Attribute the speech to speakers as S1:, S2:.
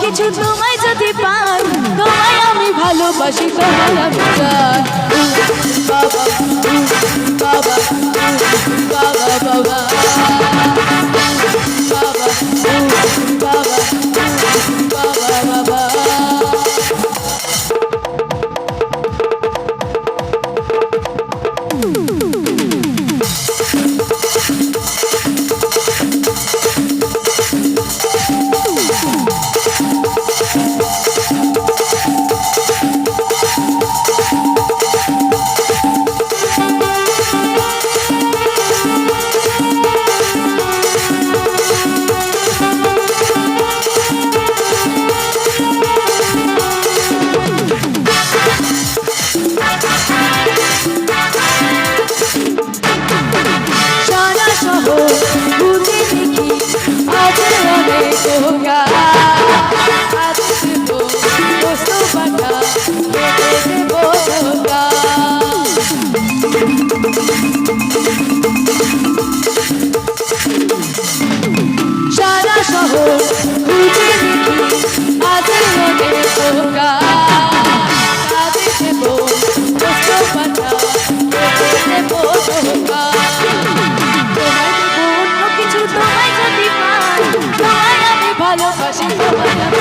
S1: কিছু তোমায় যদি পাই, তোমায় আমি ভালোবাসি, তোমায় আমি চাই। বাবা বাবা বাবা বাবা সারা শহর খুঁজে দেখি আজের অনেক পোকা, কাঁদে দেব কষ্ট পাতা দেব ধোকা। তোমায় দেব অন্য কিছু, তোমায় যদি পাই, তোমায় আমি ভালোবাসি, তোমায় আমি